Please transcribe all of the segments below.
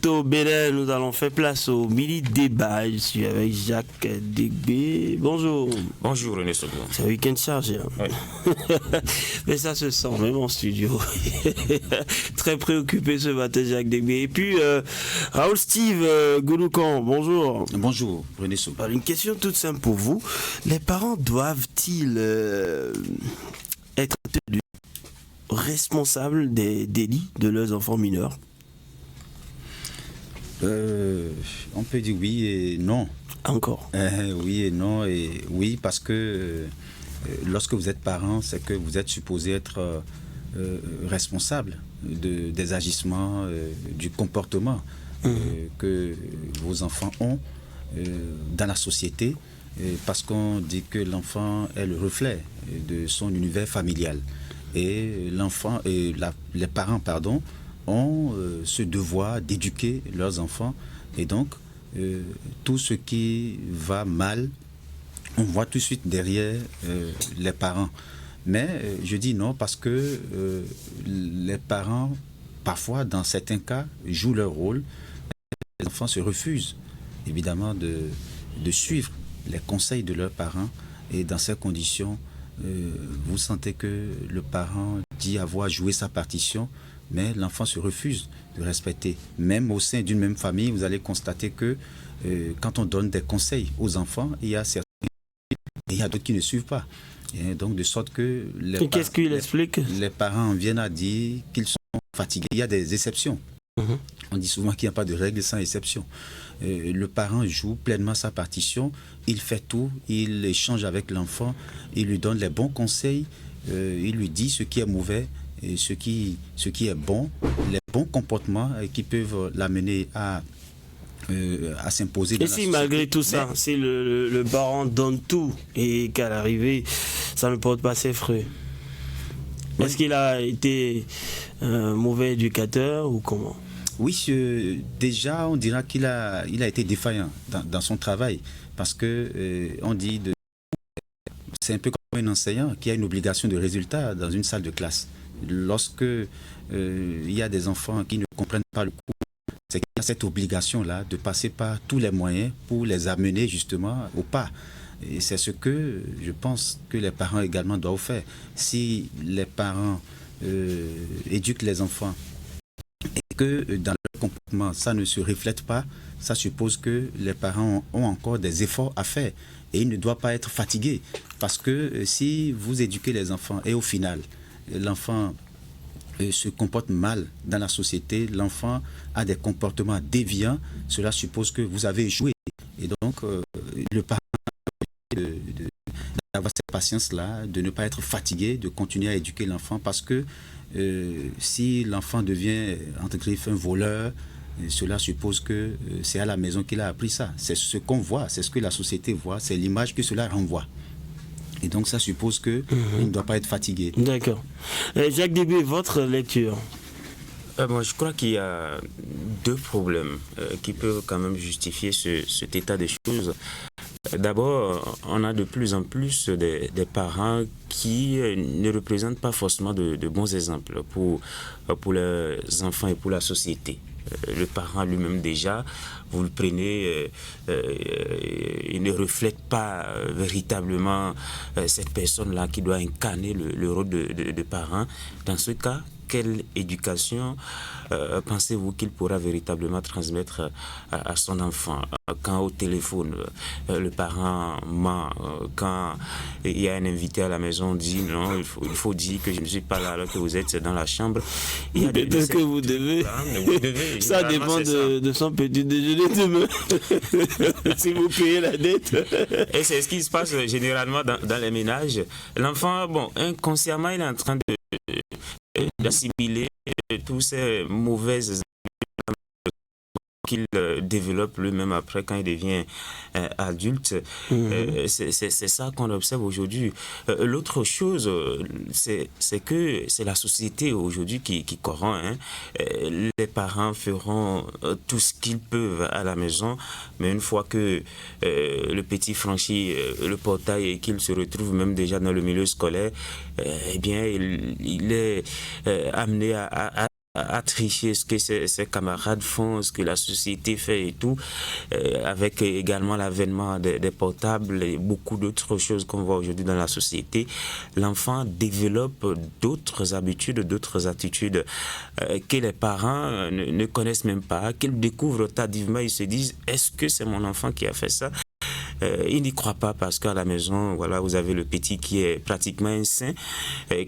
Au Bénin, nous allons faire place au mini-débat. Je suis avec Jacques Degbé. Bonjour. Bonjour René Sogo. C'est un week-end chargé. Hein. Oui. Mais ça se sent, même en studio. Très préoccupé ce matin, Jacques Degbé. Et puis, Raoul Steve Gouloukan, bonjour. Bonjour René Sogo. Alors, une question toute simple pour vous. Les parents doivent-ils être tenus responsables des délits de leurs enfants mineurs? On peut dire oui et non. Encore. Oui et non. Et oui, parce que lorsque vous êtes parent, c'est que vous êtes supposé être responsable des agissements, du comportement que vos enfants ont dans la société, parce qu'on dit que l'enfant est le reflet de son univers familial. Et l'enfant et les parents, pardon, ont ce devoir d'éduquer leurs enfants. Et donc, tout ce qui va mal, on voit tout de suite derrière les parents. Mais je dis non parce que les parents, parfois, dans certains cas, jouent leur rôle. Les enfants se refusent, évidemment, de suivre les conseils de leurs parents. Et dans ces conditions, vous sentez que le parent dit avoir joué sa partition, mais l'enfant se refuse de respecter. Même au sein d'une même famille, vous allez constater que quand on donne des conseils aux enfants, il y a certains et il y a d'autres qui ne suivent pas. Et donc, de sorte que qu'est-ce qu'il explique? Les parents viennent à dire qu'ils sont fatigués. Il y a des exceptions. On dit souvent qu'il n'y a pas de règle sans exception. Le parent joue pleinement sa partition, il fait tout, il échange avec l'enfant, il lui donne les bons conseils, il lui dit ce qui est mauvais, et ce qui est bon, les bons comportements qui peuvent l'amener à s'imposer. Et si malgré tout ça, si le parent donne tout et qu'à l'arrivée, ça ne porte pas ses fruits, est-ce qu'il a été un mauvais éducateur ou comment? Oui, déjà on dira qu'il a été défaillant dans son travail, parce que on dit c'est un peu comme un enseignant qui a une obligation de résultat dans une salle de classe. Lorsque il y a des enfants qui ne comprennent pas le cours, c'est qu'il y a cette obligation-là de passer par tous les moyens pour les amener justement au pas. Et c'est ce que je pense que les parents également doivent faire. Si les parents éduquent les enfants et que dans leur comportement, ça ne se reflète pas, ça suppose que les parents ont encore des efforts à faire. Et ils ne doivent pas être fatigués. Parce que si vous éduquez les enfants et au final, l'enfant se comporte mal dans la société, l'enfant a des comportements déviants, cela suppose que vous avez échoué. Et donc, le parent d'avoir cette patience-là, de ne pas être fatigué, de continuer à éduquer l'enfant, parce que si l'enfant devient, entre griffes, un voleur, cela suppose que c'est à la maison qu'il a appris ça. C'est ce qu'on voit, c'est ce que la société voit, c'est l'image que cela renvoie. Et donc ça suppose qu'il ne doit pas être fatigué. D'accord. Jacques Degbé, votre lecture? Moi, je crois qu'il y a deux problèmes qui peuvent quand même justifier cet état des choses. D'abord, on a de plus en plus des parents qui ne représentent pas forcément de bons exemples pour les enfants et pour la société. Le parent lui-même déjà, vous le prenez, il ne reflète pas véritablement cette personne-là qui doit incarner le rôle de parent. Dans ce cas, quelle éducation pensez-vous qu'il pourra véritablement transmettre à son enfant? Quand au téléphone, le parent ment, quand il y a un invité à la maison, on dit non, il faut dire que je ne suis pas là alors que vous êtes dans la chambre. Peut-être que vous devez. Ça dépend de son petit déjeuner demain. Si vous payez la dette. Et c'est ce qui se passe généralement dans les ménages. L'enfant, bon, inconsciemment, il est en train d'assimiler tous ces mauvaises qu'il développe lui-même après quand il devient adulte. C'est ça qu'on observe aujourd'hui. L'autre chose, c'est que c'est la société aujourd'hui qui corrompt. Hein. Les parents feront tout ce qu'ils peuvent à la maison, mais une fois que le petit franchit le portail et qu'il se retrouve même déjà dans le milieu scolaire, eh bien, il est amené à à tricher ce que ses camarades font, ce que la société fait et tout, avec également l'avènement des portables et beaucoup d'autres choses qu'on voit aujourd'hui dans la société, l'enfant développe d'autres habitudes, d'autres attitudes que les parents ne connaissent même pas, qu'ils découvrent tardivement. Ils se disent, est-ce que c'est mon enfant qui a fait ça? Il n'y croit pas parce qu'à la maison, voilà, vous avez le petit qui est pratiquement un saint,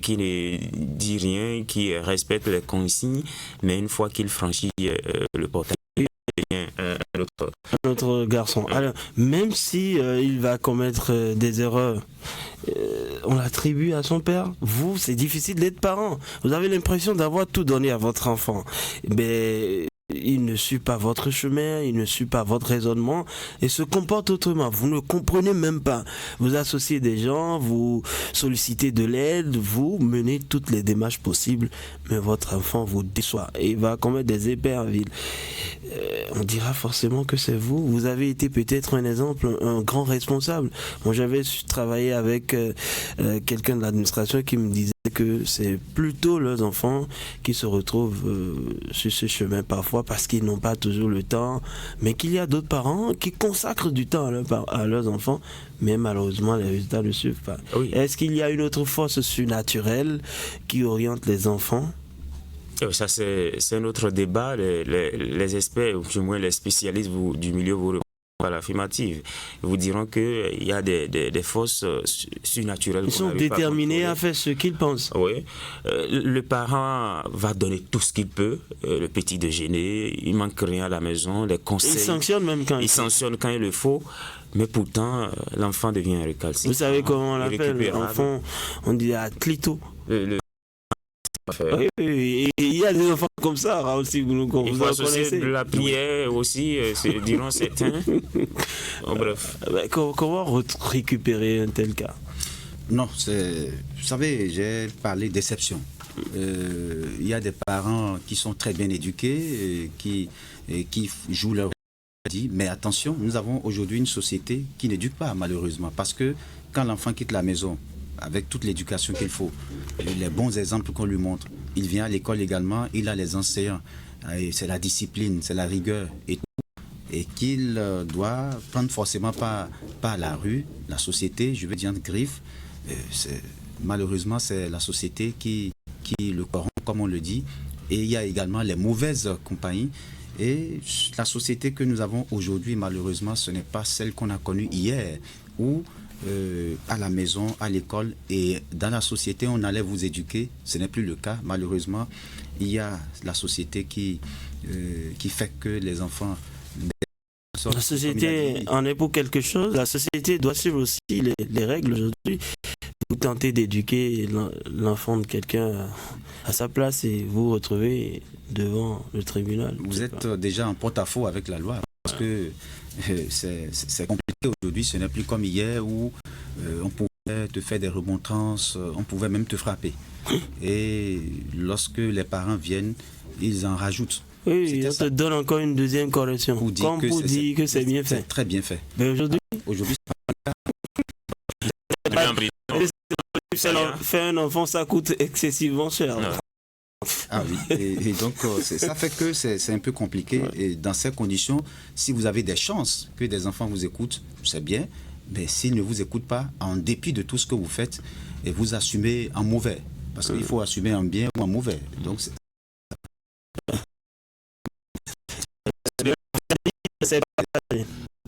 qui ne dit rien, qui respecte les consignes, mais une fois qu'il franchit le portail, il devient un autre garçon. Alors, même si il va commettre des erreurs, on l'attribue à son père. Vous, c'est difficile d'être parent. Vous avez l'impression d'avoir tout donné à votre enfant. Mais il ne suit pas votre chemin, il ne suit pas votre raisonnement et se comporte autrement. Vous ne comprenez même pas. Vous associez des gens, vous sollicitez de l'aide, vous menez toutes les démarches possibles, mais votre enfant vous déçoit et il va commettre des épervilles. On dira forcément que c'est vous. Vous avez été peut-être un exemple, un grand responsable. Moi, j'avais travaillé avec quelqu'un de l'administration qui me disait que c'est plutôt leurs enfants qui se retrouvent sur ce chemin parfois parce qu'ils n'ont pas toujours le temps, mais qu'il y a d'autres parents qui consacrent du temps à leurs enfants, mais malheureusement les résultats ne suivent pas. Oui. Est-ce qu'il y a une autre force surnaturelle qui oriente les enfants? Ça, c'est un autre débat. Les experts, ou du moins les spécialistes du milieu, vous répondront à l'affirmative. Ils vous diront qu'il y a des forces surnaturelles. Ils sont déterminés à faire ce qu'ils pensent. Oui. Le parent va donner tout ce qu'il peut, le petit déjeuner, il ne manque rien à la maison, les conseils. Il sanctionne même quand il le faut. Mais pourtant, l'enfant devient récalcitrant. Vous savez comment on l'appelle? L'enfant, on dit à Clito. Oui, il y a des enfants comme ça, Raoul, si vous nous connaissez. Il faut associer de la prière aussi, diront certains. Bref. Comment récupérer un tel cas? Non, vous savez, j'ai parlé d'exception. Il y a des parents qui sont très bien éduqués, qui jouent leur rôle, mais attention, nous avons aujourd'hui une société qui n'éduque pas, malheureusement, parce que quand l'enfant quitte la maison, avec toute l'éducation qu'il faut, les bons exemples qu'on lui montre. Il vient à l'école également, il a les enseignants, c'est la discipline, c'est la rigueur et tout, et qu'il doit prendre forcément par la rue, la société, je veux dire griffe. Malheureusement, c'est la société qui le corrompt, comme on le dit, et il y a également les mauvaises compagnies. Et la société que nous avons aujourd'hui, malheureusement, ce n'est pas celle qu'on a connue hier, où à la maison, à l'école et dans la société, on allait vous éduquer. Ce n'est plus le cas. Malheureusement, il y a la société qui fait que les enfants... La société en est pour quelque chose. La société doit suivre aussi les règles aujourd'hui. Vous tentez d'éduquer l'enfant de quelqu'un à sa place et vous vous retrouvez devant le tribunal. Vous êtes déjà en porte-à-faux avec la loi. Parce que c'est compliqué aujourd'hui, ce n'est plus comme hier où on pouvait te faire des remontrances, on pouvait même te frapper. Et lorsque les parents viennent, ils en rajoutent. Oui, ils te donnent encore une deuxième correction, pour dire que c'est bien fait. C'est très bien fait. Mais aujourd'hui, faire un enfant, ça coûte excessivement cher. Ah oui, et donc ça fait que c'est un peu compliqué. Et dans ces conditions, si vous avez des chances que des enfants vous écoutent, c'est bien. Mais s'ils ne vous écoutent pas, en dépit de tout ce que vous faites, et vous assumez en mauvais. Parce qu'il faut assumer en bien ou en mauvais. Donc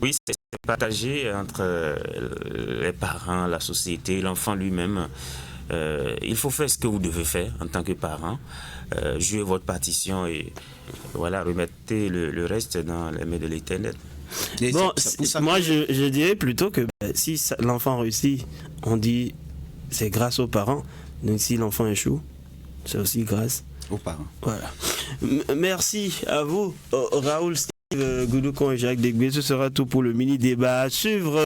oui, c'est partagé entre les parents, la société, l'enfant lui-même. Il faut faire ce que vous devez faire en tant que parent, jouer votre partition et voilà, remettez le reste dans les mains de l'Éternel. Bon, moi je dirais plutôt que si l'enfant réussit, on dit c'est grâce aux parents. Donc si l'enfant échoue, c'est aussi grâce aux parents. Voilà. Merci à vous, Raoul, Steve Goudoucon et Jacques Degbé. Ce sera tout pour le mini-débat à suivre.